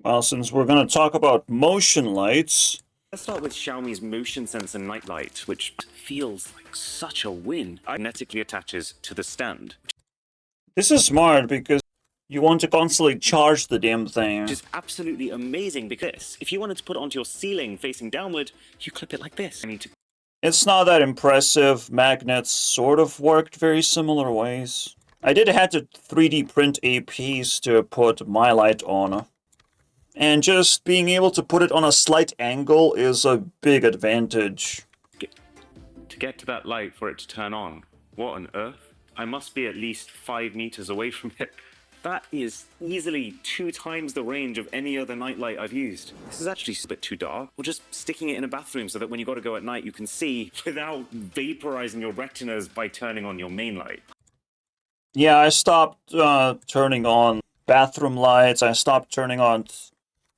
Well, since we're going to talk about motion lights, Let's start with Xiaomi's motion sensor nightlight, which feels like such a win. It magnetically attaches to the stand, this is smart because you want to constantly charge the damn thing. which is absolutely amazing because if you wanted to put it onto your ceiling facing downward, you clip it like this. It's not that impressive. Magnets sort of worked very similar ways. I did have to 3D print a piece to put my light on. And just being able to put it on a slight angle is a big advantage. To get to that light for it to turn on, what on earth? I must be at least 5 meters away from it. That is easily 2 times the range of any other nightlight I've used. This is actually a bit too dark. Or just sticking it in a bathroom so that when you gotta go at night you can see without vaporizing your retinas by turning on your main light. Yeah, I stopped turning on bathroom lights. I stopped turning on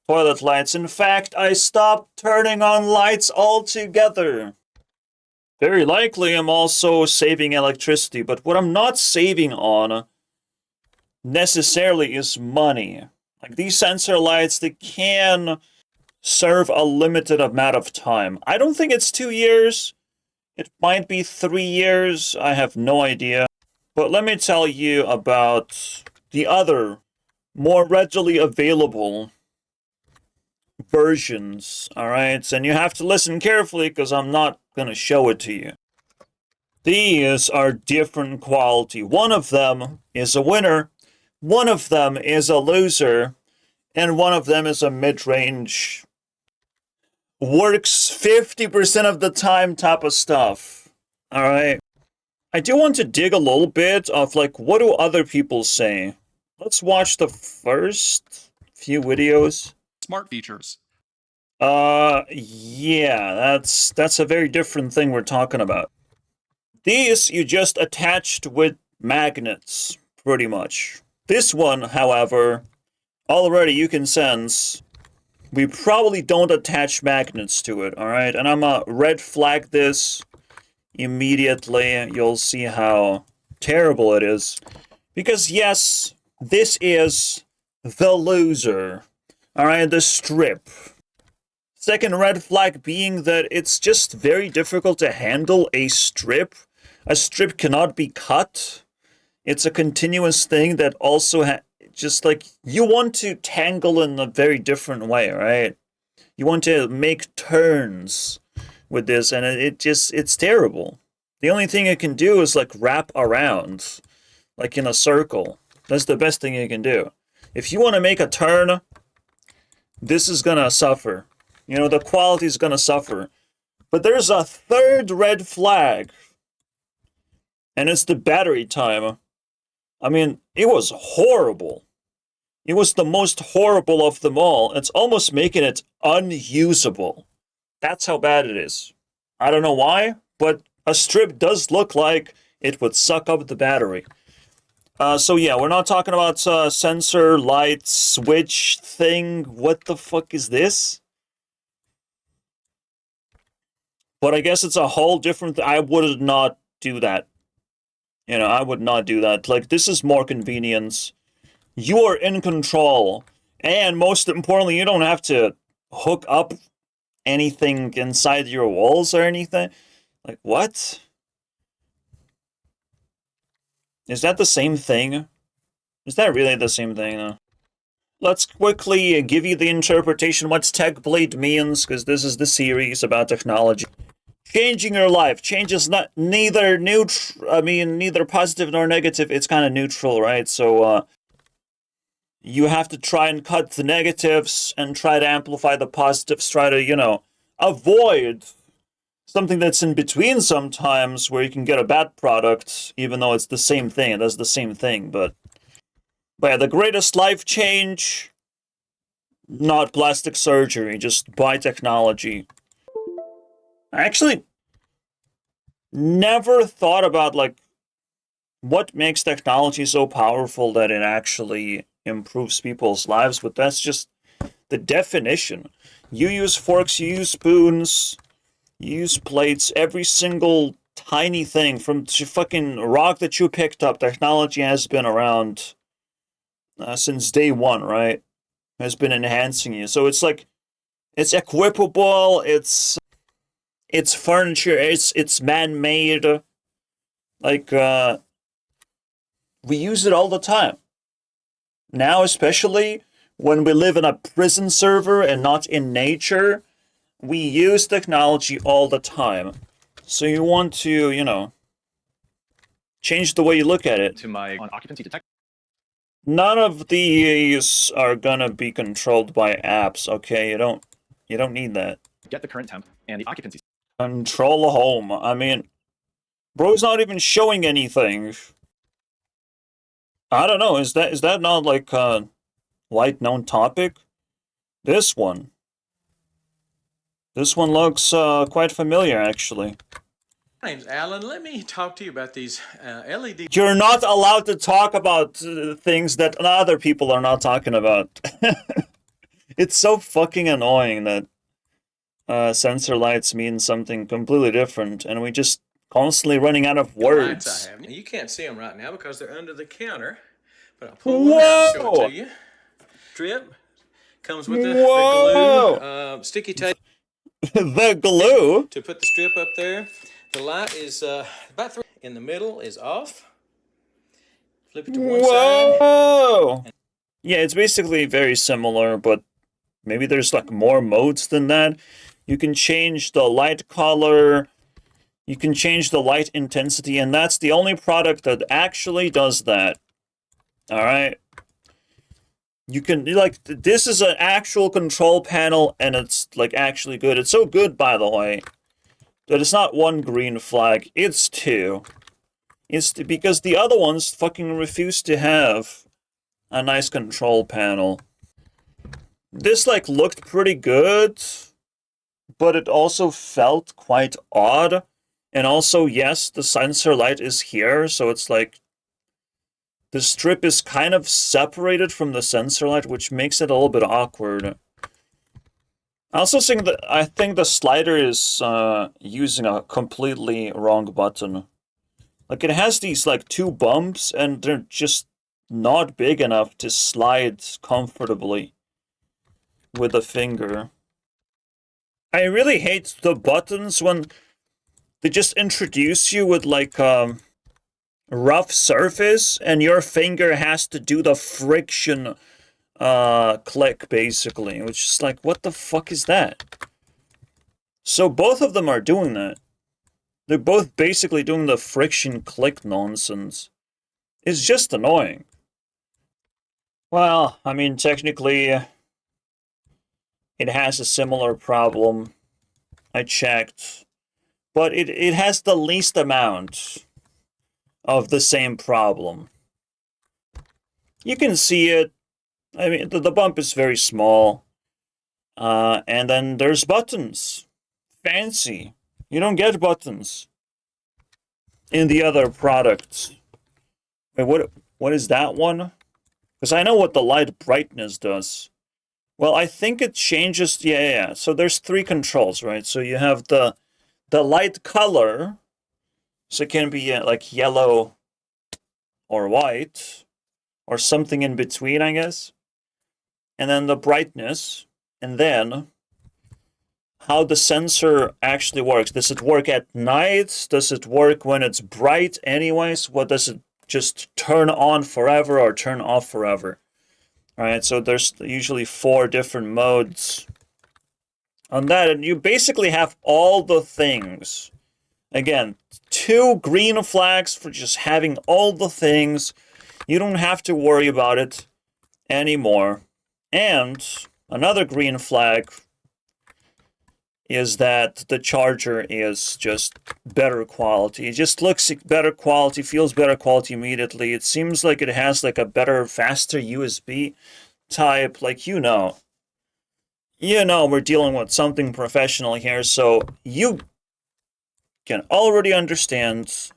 toilet lights. In fact, I stopped turning on lights altogether. Very likely I'm also saving electricity, but what I'm not saving on necessarily is money. Like these sensor lights, they can serve a limited amount of time. I don't think it's 2 years. It might be 3 years. I have no idea. But let me tell you about the other, more readily available versions, alright? And you have to listen carefully because I'm not going to show it to you. These are different quality. One of them is a winner, one of them is a loser, and one of them is a mid-range. Works 50% of the time type of stuff, alright? I do want to dig a little bit of, like, what do other people say? Let's watch the first few videos. Smart features. Yeah, that's a very different thing we're talking about. These you just attached with magnets, pretty much. This one, however, already you can sense we probably don't attach magnets to it, alright? And I'm gonna red flag this immediately. You'll see how terrible it is. Because yes, this is the loser. Alright, the strip. Second red flag being that it's just very difficult to handle a strip. A strip cannot be cut. It's a continuous thing that also just like you want to tangle in a very different way, right? You want to make turns with this, and it's terrible. The only thing it can do is like wrap around, like in a circle. That's the best thing you can do. If you want to make a turn, this is gonna suffer. You know, the quality is gonna suffer. But there's a third red flag, and it's the battery time. I mean, it was horrible. It was the most horrible of them all. It's almost making it unusable. That's how bad it is. I don't know why, but a strip does look like it would suck up the battery. So yeah, we're not talking about sensor, light, switch thing. What the fuck is this? But I guess it's a whole different... I would not do that. You know, I would not do that. Like, this is more convenience. You are in control. And most importantly, you don't have to hook up anything inside your walls or anything. Like, what? Is that the same thing? Is that really the same thing, though? Let's quickly give you the interpretation what TECHBLADE means, because this is the series about technology. Changing your life. Change is not neither neither positive nor negative. It's kind of neutral, right? So, you have to try and cut the negatives and try to amplify the positives. Try to, you know, avoid something that's in between sometimes where you can get a bad product, even though it's the same thing. It does the same thing, but yeah, the greatest life change, not plastic surgery, just biotechnology. I actually never thought about, like, what makes technology so powerful that it actually improves people's lives, but that's just the definition. You use forks, you use spoons, you use plates, every single tiny thing from the fucking rock that you picked up. Technology has been around since day one, right? has been enhancing you. So it's like, it's equipable, it's furniture, it's man-made. Like, we use it all the time. Now, especially when we live in a prison server and not in nature, we use technology all the time. So you want to, you know, change the way you look at it. To my occupancy detect. None of these are gonna be controlled by apps, okay? You don't need that. Get the current temp and the occupancy. Control home. I mean, bro's not even showing anything. I don't know. Is that not like a light known topic? This one looks quite familiar, actually. My name's Alan. Let me talk to you about these LED. You're not allowed to talk about things that other people are not talking about. It's so fucking annoying that sensor lights mean something completely different, and we just constantly running out of words. Lights I have. You can't see them right now because they're under the counter, but I'll pull one out and show it to you. Strip comes with the glue, sticky tape. The glue? To put the strip up there. The light is about 3 in the middle is off. Flip it to one side. Whoa! Yeah, it's basically very similar, but maybe there's like more modes than that. You can change the light color, you can change the light intensity, and that's the only product that actually does that. Alright? You can, like, this is an actual control panel, and it's, like, actually good. It's so good, by the way, that it's not one green flag, it's 2. It's because the other ones fucking refuse to have a nice control panel. This, like, looked pretty good, but it also felt quite odd. And also, yes, the sensor light is here, so it's like, the strip is kind of separated from the sensor light, which makes it a little bit awkward. I also think the slider is using a completely wrong button. Like, it has these, like, 2 bumps, and they're just not big enough to slide comfortably with a finger. I really hate the buttons when they just introduce you with, like, rough surface, and your finger has to do the friction click, basically, which is like, what the fuck is that? So both of them are doing that. They're both basically doing the friction click nonsense. It's just annoying. Well, I mean, technically, it has a similar problem. I checked. But it has the least amount of the same problem. You can see it. I mean, the bump is very small. And then there's buttons. Fancy. You don't get buttons in the other products. Wait, what is that one? Because I know what the light brightness does. Well, I think it changes. Yeah. So there's 3 controls, right? So you have the light color. So it can be like yellow or white or something in between, I guess. And then the brightness, and then how the sensor actually works. Does it work at night? Does it work when it's bright anyways? What does it just turn on forever or turn off forever? All right, so there's usually 4 different modes on that, and you basically have all the things. Again, 2 green flags for just having all the things. You don't have to worry about it anymore. And another green flag is that the charger is just better quality. It just looks better quality, feels better quality immediately. It seems like it has like a better, faster USB type. Like, you know, we're dealing with something professional here, so you can already understand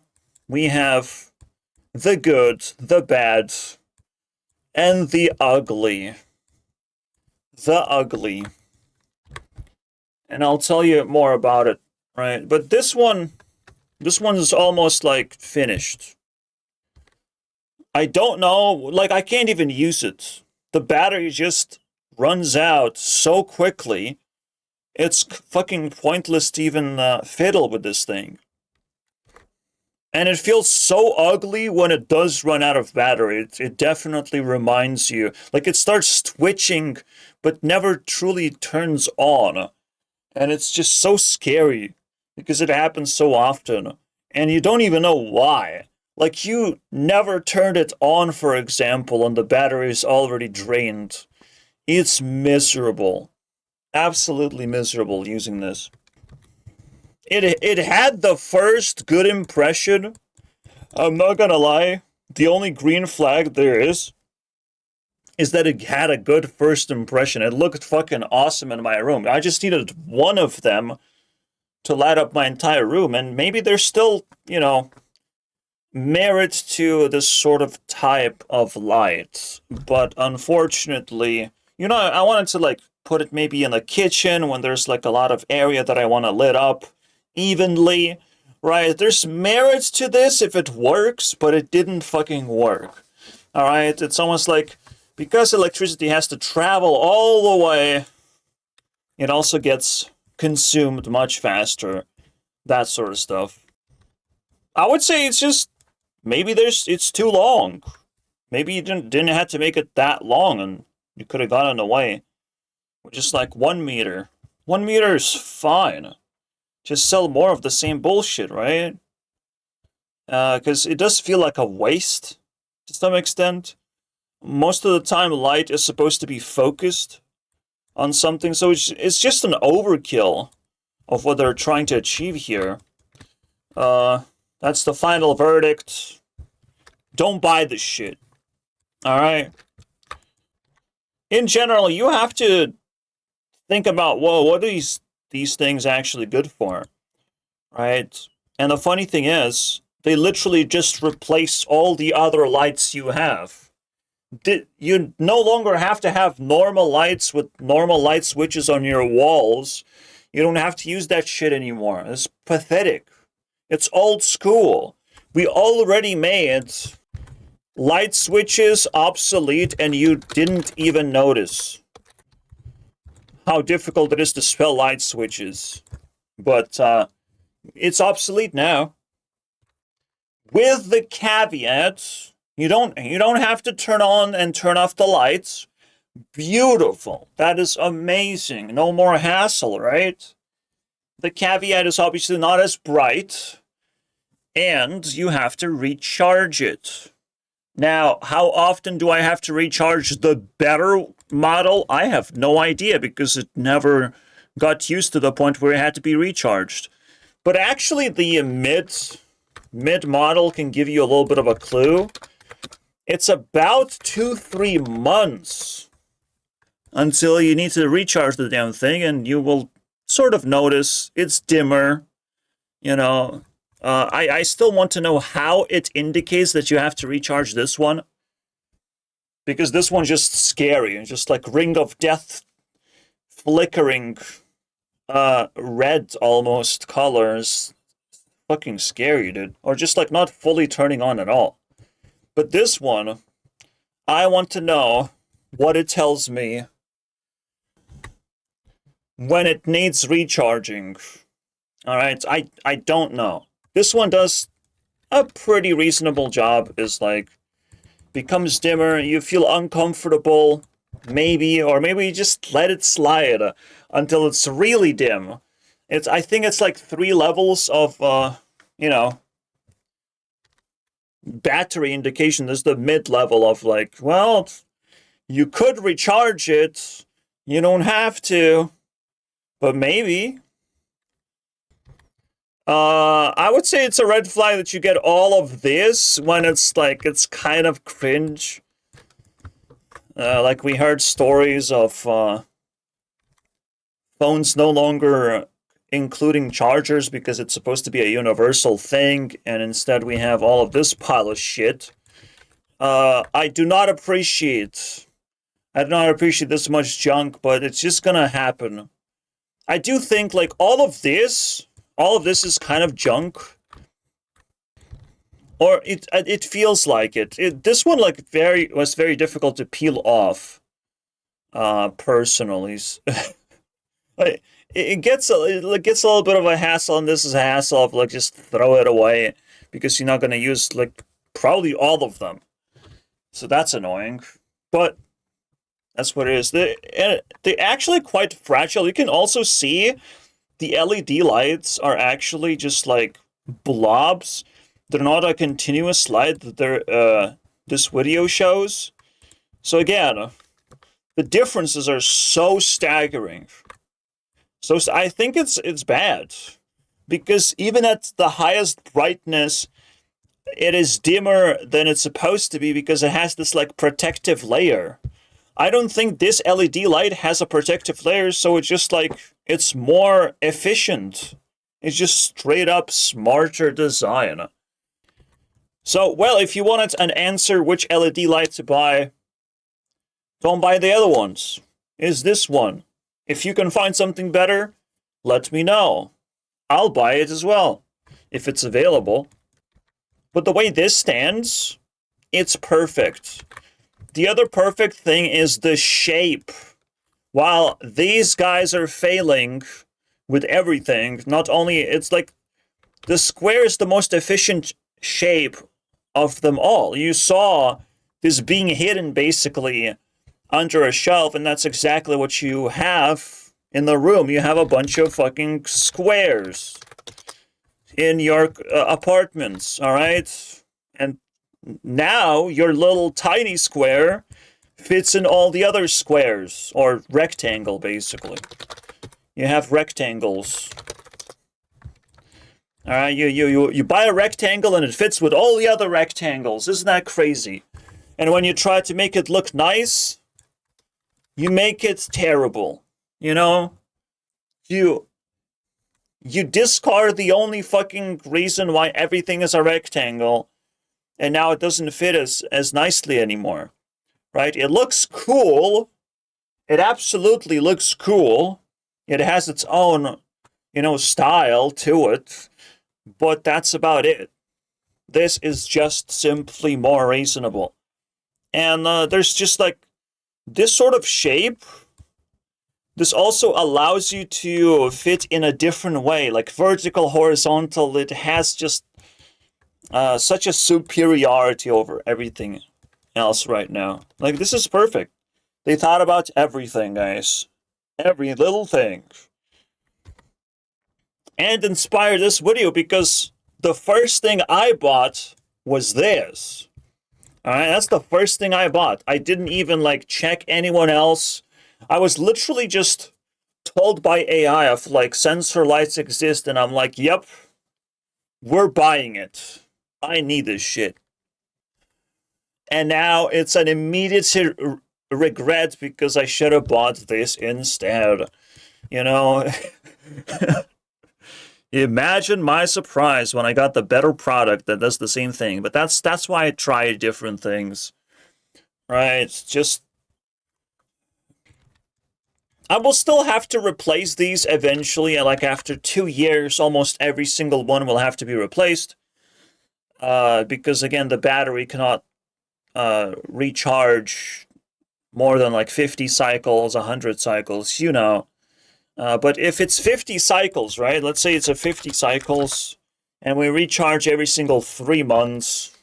we have the good, the bad, and the ugly. The ugly. And I'll tell you more about it, right? But this one is almost like finished. I don't know, like I can't even use it. The battery just runs out so quickly, it's fucking pointless to even fiddle with this thing. And it feels so ugly when it does run out of battery. It definitely reminds you, like it starts twitching, but never truly turns on. And it's just so scary because it happens so often. And you don't even know why. Like you never turned it on, for example, and the battery is already drained. It's miserable. Absolutely miserable using this. It had the first good impression. I'm not gonna lie. The only green flag there is that it had a good first impression. It looked fucking awesome in my room. I just needed one of them to light up my entire room, and maybe there's still, you know, merit to this sort of type of light. But unfortunately, you know, I wanted to like put it maybe in the kitchen when there's like a lot of area that I want to lit up evenly, right? There's merit to this if it works, but it didn't fucking work. All right, it's almost like because electricity has to travel all the way, it also gets consumed much faster. That sort of stuff. I would say it's just maybe it's too long. Maybe you didn't have to make it that long, and you could have gotten away with just like 1 meter. 1 meter is fine. Just sell more of the same bullshit, right? Because it does feel like a waste to some extent. Most of the time, light is supposed to be focused on something, so it's just an overkill of what they're trying to achieve here. That's the final verdict. Don't buy this shit. Alright? In general, you have to think about, whoa, what are these things actually good for? Right? And the funny thing is, they literally just replace all the other lights you have. You no longer have to have normal lights with normal light switches on your walls. You don't have to use that shit anymore. It's pathetic. It's old school. We already made light switches obsolete, and you didn't even notice how difficult it is to spell light switches. But it's obsolete now. With the caveat, you don't have to turn on and turn off the lights. Beautiful. That is amazing. No more hassle, right? The caveat is obviously not as bright, and you have to recharge it. Now, how often do I have to recharge the better model? I have no idea because it never got used to the point where it had to be recharged. But actually, the mid model can give you a little bit of a clue. It's about 2-3 months until you need to recharge the damn thing, and you will sort of notice it's dimmer. You know, I still want to know how it indicates that you have to recharge this one, because this one's just scary, just like Ring of Death flickering red almost colors. Fucking scary, dude. Or just like not fully turning on at all. But this one, I want to know what it tells me when it needs recharging. Alright, I don't know. This one does a pretty reasonable job. Is like, becomes dimmer, you feel uncomfortable, maybe, or maybe you just let it slide until it's really dim. I think it's like 3 levels of, you know, battery indication. There's the mid-level of like, well, you could recharge it, you don't have to, but maybe. I would say it's a red flag that you get all of this when it's like, it's kind of cringe. Like we heard stories of phones no longer including chargers because it's supposed to be a universal thing, and instead we have all of this pile of shit. I do not appreciate this much junk, but it's just gonna happen. I do think like all of this is kind of junk, or it feels like it. This one like was very difficult to peel off. personally. Like, it gets it gets a little bit of a hassle, and this is a hassle of like just throw it away because you're not gonna use like probably all of them. So that's annoying, but that's what it is. They're actually quite fragile. You can also see the LED lights are actually just like blobs. They're not a continuous light that this video shows. So again, the differences are so staggering. So I think it's bad because even at the highest brightness, it is dimmer than it's supposed to be because it has this like protective layer. I don't think this LED light has a protective layer, so it's just like it's more efficient. It's just straight up smarter design. So, well, if you wanted an answer which LED light to buy, don't buy the other ones. Is this one. If you can find something better, let me know. I'll buy it as well, if it's available. But the way this stands, it's perfect. The other perfect thing is the shape. While these guys are failing with everything, not only, it's like, the square is the most efficient shape of them all. You saw this being hidden basically under a shelf, and that's exactly what you have in the room. You have a bunch of fucking squares in your apartments, all right? And now your little tiny square fits in all the other squares, or rectangle, basically. You have rectangles. All right, you buy a rectangle and it fits with all the other rectangles. Isn't that crazy? And when you try to make it look nice, you make it terrible. You know? You discard the only fucking reason why everything is a rectangle, and now it doesn't fit as nicely anymore. Right? It looks cool. It absolutely looks cool. It has its own, style to it. But that's about it. This is just simply more reasonable. And there's just like this sort of shape. This also allows you to fit in a different way, like vertical, horizontal. It has just such a superiority over everything else right now. Like, this is perfect. They thought about everything, guys. Every little thing. And inspired this video because the first thing I bought was this. Alright, that's the first thing I bought. I didn't even like check anyone else. I was literally just told by AI of like sensor lights exist, and I'm like, yep, we're buying it. I need this shit. And now it's an immediate regret because I should have bought this instead. Imagine my surprise when I got the better product that does the same thing. But that's why I try different things. Right? Just, I will still have to replace these eventually. Like after 2 years, almost every single one will have to be replaced. Because again, the battery cannot recharge more than like 50 cycles, 100 cycles, But if it's 50 cycles, right? Let's say it's a 50 cycles, and we recharge every single 3 months.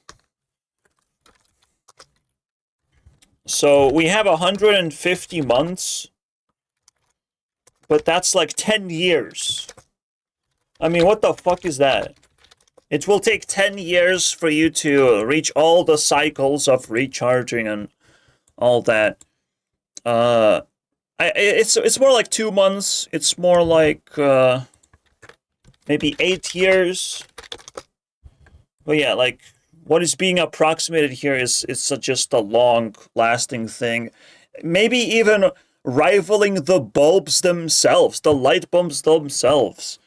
So we have 150 months, but that's like 10 years. I mean, what the fuck is that? It will take 10 years for you to reach all the cycles of recharging and all that. It's more like 2 months. It's more like maybe 8 years. But yeah, like what is being approximated here is just a long-lasting thing. Maybe even rivaling the bulbs themselves, the light bulbs themselves.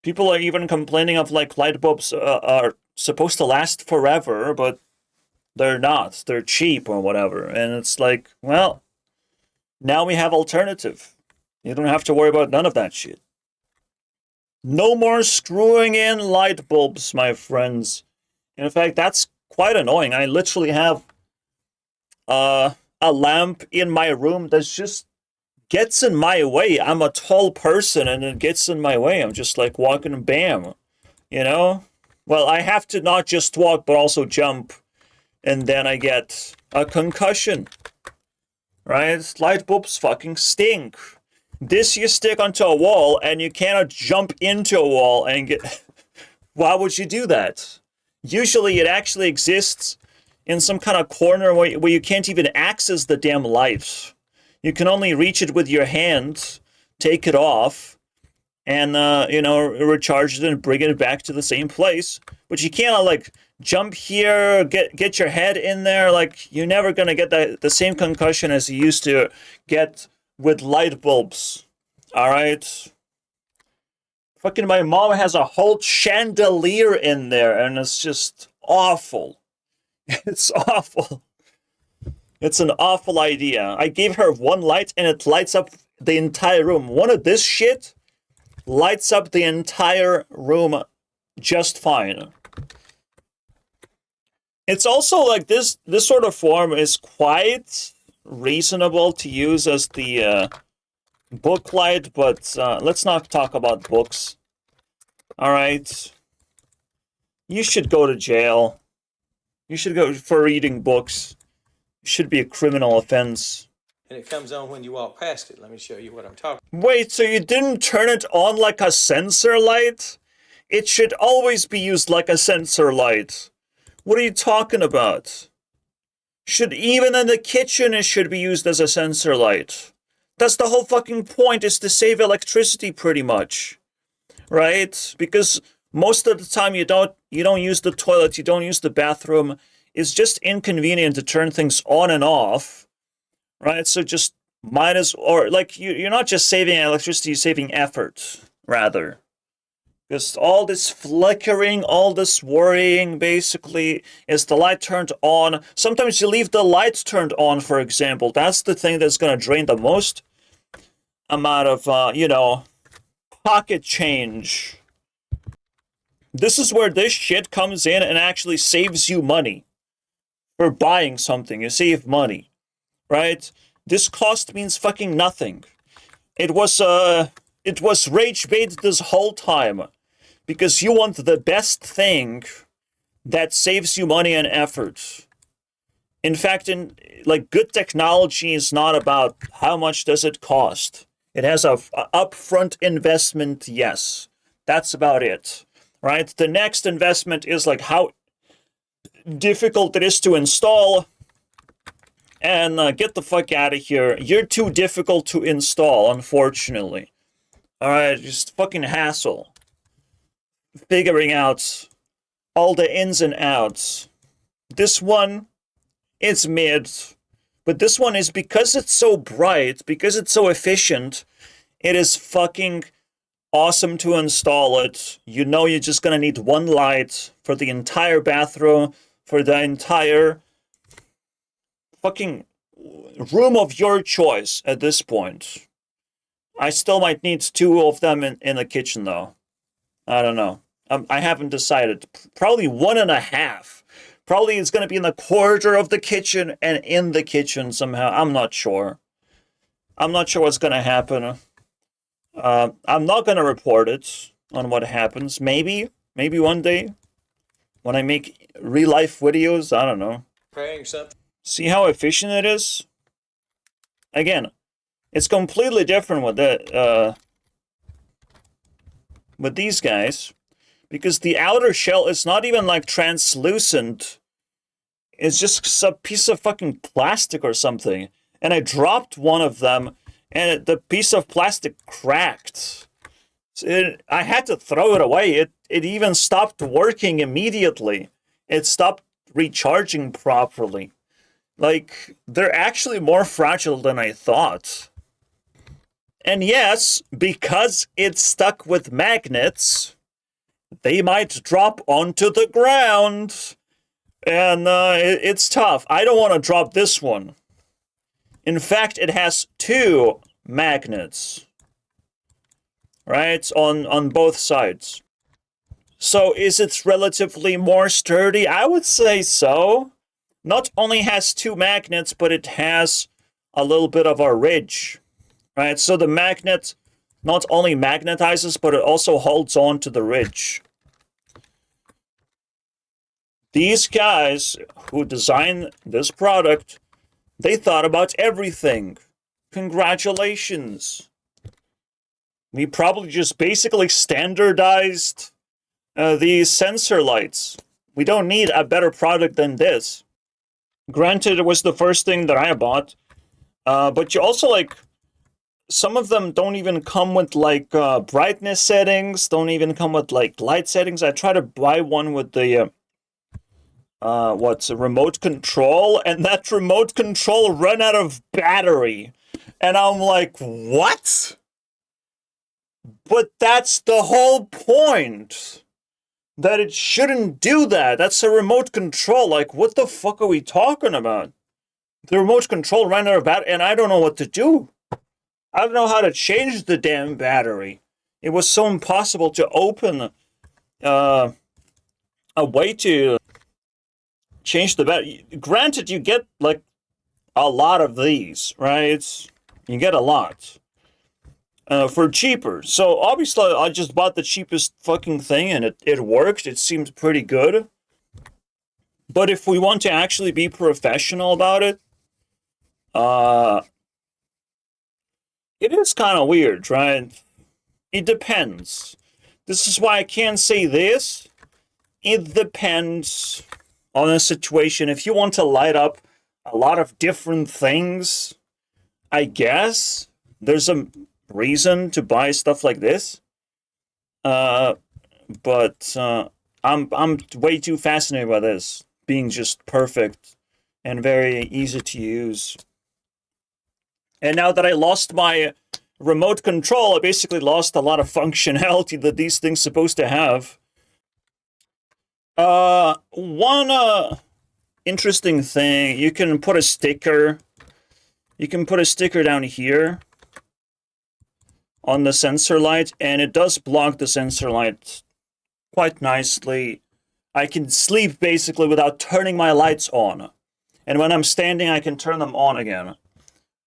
People are even complaining of like light bulbs are supposed to last forever, but they're not. They're cheap or whatever. And it's like, well, now we have alternative. You don't have to worry about none of that shit. No more screwing in light bulbs, my friends. In fact, that's quite annoying. I literally have a lamp in my room that just gets in my way. I'm a tall person and it gets in my way. I'm just like walking, bam, you know? Well, I have to not just walk, but also jump, and then I get a concussion, right? Light bulbs fucking stink. This you stick onto a wall, and you cannot jump into a wall and get... Why would you do that? Usually it actually exists in some kind of corner where you can't even access the damn light. You can only reach it with your hand, take it off, and, you know, recharge it and bring it back to the same place. But you can't, like, jump here, get your head in there. Like, you're never gonna get the same concussion as you used to get with light bulbs. Alright? Fucking my mom has a whole chandelier in there, and it's just awful. It's awful. It's an awful idea. I gave her one light, and it lights up the entire room. One of this shit lights up the entire room just fine. It's also like this sort of form is quite reasonable to use as the book light, but let's not talk about books. Alright. You should go to jail. You should go for reading books. It should be a criminal offense. And it comes on when you walk past it. Let me show you what I'm talking about. Wait, so you didn't turn it on like a sensor light? It should always be used like a sensor light. What are you talking about? Even in the kitchen it should be used as a sensor light. That's the whole fucking point, is to save electricity pretty much. Right? Because most of the time you don't use the toilet, you don't use the bathroom. It's just inconvenient to turn things on and off. Right, so just or like you're not just saving electricity, you're saving effort, rather. Because all this flickering, all this worrying, basically, is the light turned on. Sometimes you leave the lights turned on, for example. That's the thing that's going to drain the most amount of, you know, pocket change. This is where this shit comes in and actually saves you money. For buying something, you save money. Right? This cost means fucking nothing. It was rage bait this whole time. Because you want the best thing that saves you money and effort. In fact, like, good technology is not about how much does it cost. It has a upfront investment, yes. That's about it. Right? The next investment is like how difficult it is to install. And get the fuck out of here. You're too difficult to install, unfortunately. Alright, just fucking hassle. Figuring out all the ins and outs. This one is mid. But this one is, because it's so bright, because it's so efficient, it is fucking awesome to install it. You know you're just gonna need one light for the entire bathroom, for the entire fucking room of your choice at this point. I still might need two of them in the kitchen, though. I don't know. I haven't decided. Probably 1.5. Probably it's going to be in the corridor of the kitchen and in the kitchen somehow. I'm not sure. I'm not sure what's going to happen. I'm not going to report it on what happens. Maybe one day when I make real-life videos. I don't know. Praying something. See how efficient it is? Again, it's completely different with these guys, because the outer shell is not even like translucent. It's just a piece of fucking plastic or something. And I dropped one of them, and the piece of plastic cracked. So I had to throw it away. It even stopped working immediately. It stopped recharging properly. Like, they're actually more fragile than I thought. And yes, because it's stuck with magnets, they might drop onto the ground. And it's tough. I don't want to drop this one. In fact, it has 2 magnets. Right? On both sides. So is it relatively more sturdy? I would say so. not only has 2 magnets, but it has a little bit of a ridge, right? So the magnet not only magnetizes, but it also holds on to the ridge. These guys who designed this product, they thought about everything. Congratulations. We probably just basically standardized these sensor lights. We don't need a better product than this. Granted, it was the first thing that I bought, but you also, like, some of them don't even come with, like, brightness settings, don't even come with, like, light settings. I tried to buy one with the, a remote control, and that remote control ran out of battery. And I'm like, what? But that's the whole point. That it shouldn't do that. That's a remote control. Like, what the fuck are we talking about? The remote control ran out of battery, and I don't know what to do. I don't know how to change the damn battery. It was so impossible to open a way to change the battery. Granted, you get, like, a lot of these, right? You get a lot. For cheaper. So obviously I just bought the cheapest fucking thing, and it worked. It seems pretty good. But if we want to actually be professional about it, it is kind of weird, right? It depends. This is why I can't say this. It depends on the situation. If you want to light up a lot of different things, I guess there's a reason to buy stuff like this, but I'm way too fascinated by this being just perfect and very easy to use. And now that I lost my remote control, I basically lost a lot of functionality that these things supposed to have. One interesting thing, you can put a sticker. You can put a sticker down here on the sensor light, and it does block the sensor light quite nicely. I can sleep basically without turning my lights on. And when I'm standing, I can turn them on again.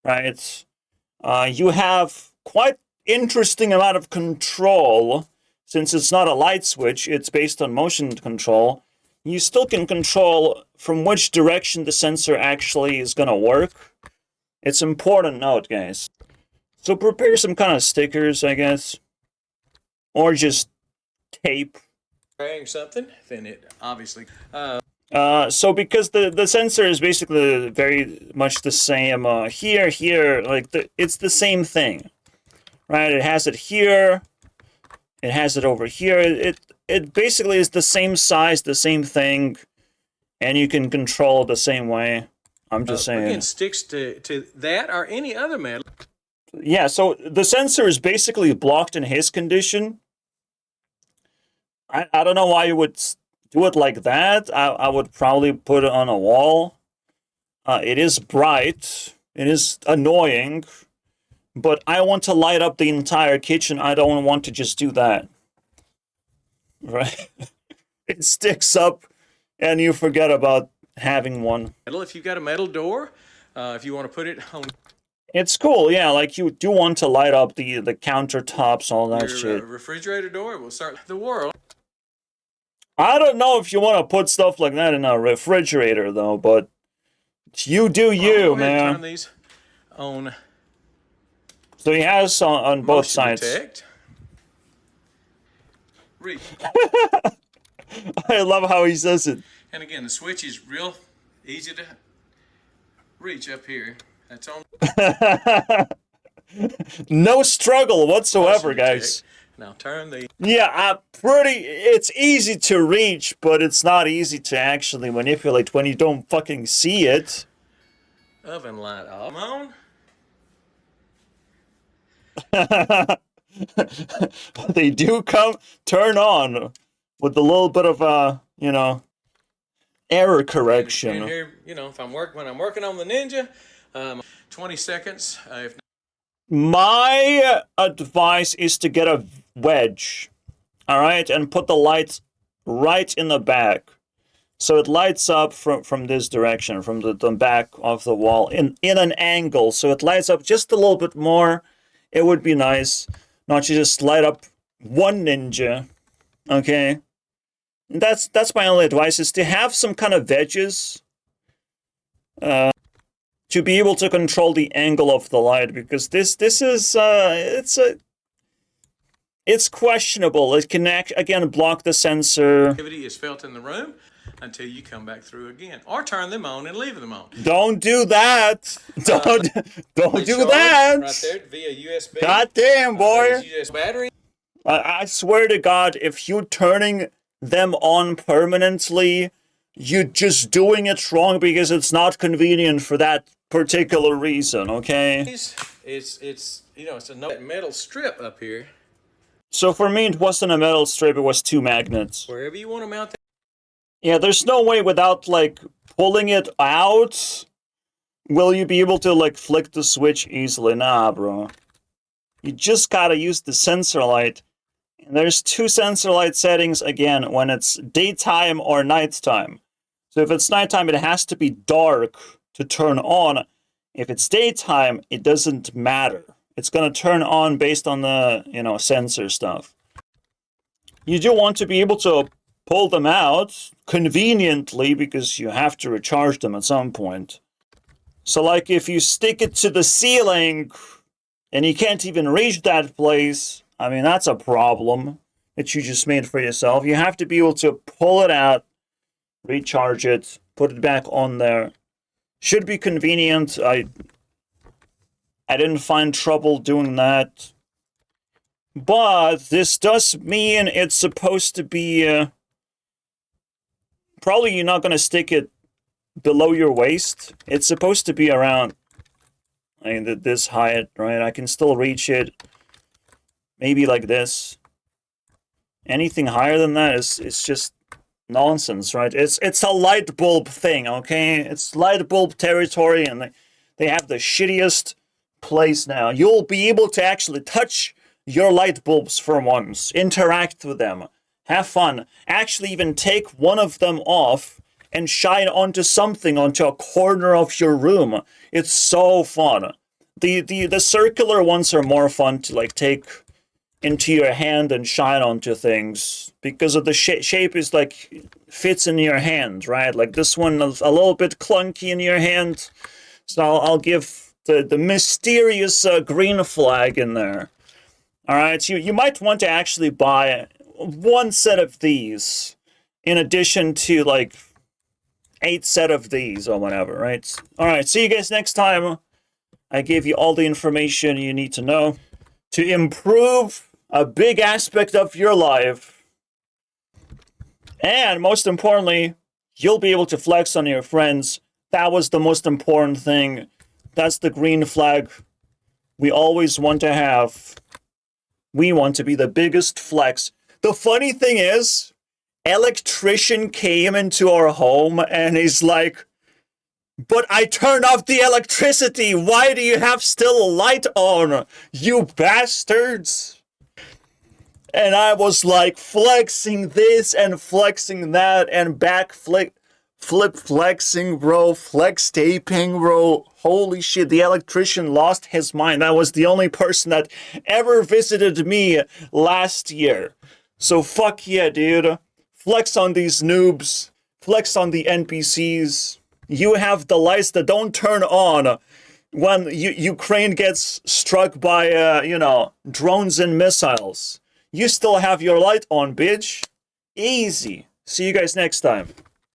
Right? You have quite interesting amount of control. Since it's not a light switch, it's based on motion control. You still can control from which direction the sensor actually is going to work. It's important note, guys. So prepare some kind of stickers, I guess. Or just tape. Carrying something, then it obviously... So because the sensor is basically very much the same here, like it's the same thing. Right? It has it here. It has it over here. It basically is the same size, the same thing, and you can control it the same way. I'm just saying. Again, sticks to that or any other metal. Yeah, so the sensor is basically blocked in his condition. I don't know why you would do it like that. I would probably put it on a wall. It is bright. It is annoying. But I want to light up the entire kitchen. I don't want to just do that. Right? It sticks up and you forget about having one. If you've got a metal door, if you want to put it on... It's cool, yeah, like you do want to light up the countertops, all that your shit. refrigerator door, it will start the world. I don't know if you want to put stuff like that in a refrigerator, though, but you do you, man. Turn these on. So he has on both sides. Detect. Reach. I love how he says it. And again, the switch is real easy to reach up here. That's on. No struggle whatsoever, guys. Now turn the... Yeah, it's easy to reach, but it's not easy to actually manipulate when you don't fucking see it. Oven light off. They do turn on with a little bit of error correction. And here, if when I'm working on the Ninja, 20 seconds. My advice is to get a wedge, all right, and put the lights right in the back. So it lights up from this direction, from the back of the wall, in an angle. So it lights up just a little bit more. It would be nice not to just light up one ninja, okay? That's my only advice, is to have some kind of wedges to be able to control the angle of the light, because this is it's questionable. It can again block the sensor. Activity is felt in the room until you come back through again, or turn them on and leave them on. Don't do that. Don't do Charge that. right there via USB. God damn, boy. USB battery. I swear to God, if you're turning them on permanently, you're just doing it wrong because it's not convenient for that particular reason, okay? It's you know, it's a metal strip up here. So for me, it wasn't a metal strip, it was 2 magnets. Wherever you want to mount that. Yeah, there's no way without, like, pulling it out, will you be able to, like, flick the switch easily? Nah, bro. You just gotta use the sensor light. And there's 2 sensor light settings, again, when it's daytime or nighttime. So if it's nighttime, it has to be dark to turn on. If it's daytime, it doesn't matter. It's gonna turn on based on the, you know, sensor stuff. You do want to be able to pull them out conveniently, because you have to recharge them at some point. So, like, if you stick it to the ceiling and you can't even reach that place, I mean, that's a problem that you just made for yourself. You have to be able to pull it out, recharge it, put it back on there. Should be convenient. I didn't find trouble doing that. But this does mean it's supposed to be... probably you're not going to stick it below your waist. It's supposed to be around, I mean, this height, right? I can still reach it. Maybe like this. Anything higher than that is just nonsense, right? It's a light bulb thing, okay? It's light bulb territory, and they have the shittiest place now. You'll be able to actually touch your light bulbs for once. Interact with them. Have fun. Actually even take one of them off and shine onto something, onto a corner of your room. It's so fun. The circular ones are more fun to, like, take into your hand and shine onto things, because of the shape is, like, fits in your hand, right? Like, this one is a little bit clunky in your hand, so I'll give the mysterious green flag in there. Alright, so you might want to actually buy 1 set of these in addition to, like, 8 set of these or whatever, right? Alright, see you guys next time. I gave you all the information you need to know to improve a big aspect of your life. And most importantly, you'll be able to flex on your friends. That was the most important thing. That's the green flag we always want to have. We want to be the biggest flex. The funny thing is, electrician came into our home and he's like, "But I turned off the electricity. Why do you have still a light on, you bastards?" And I was like flexing this and flexing that and back flip flexing, bro, flex taping, bro. Holy shit, the electrician lost his mind. That was the only person that ever visited me last year. So fuck yeah, dude. Flex on these noobs. Flex on the NPCs. You have the lights that don't turn on when Ukraine gets struck by, you know, drones and missiles. You still have your light on, bitch. Easy. See you guys next time.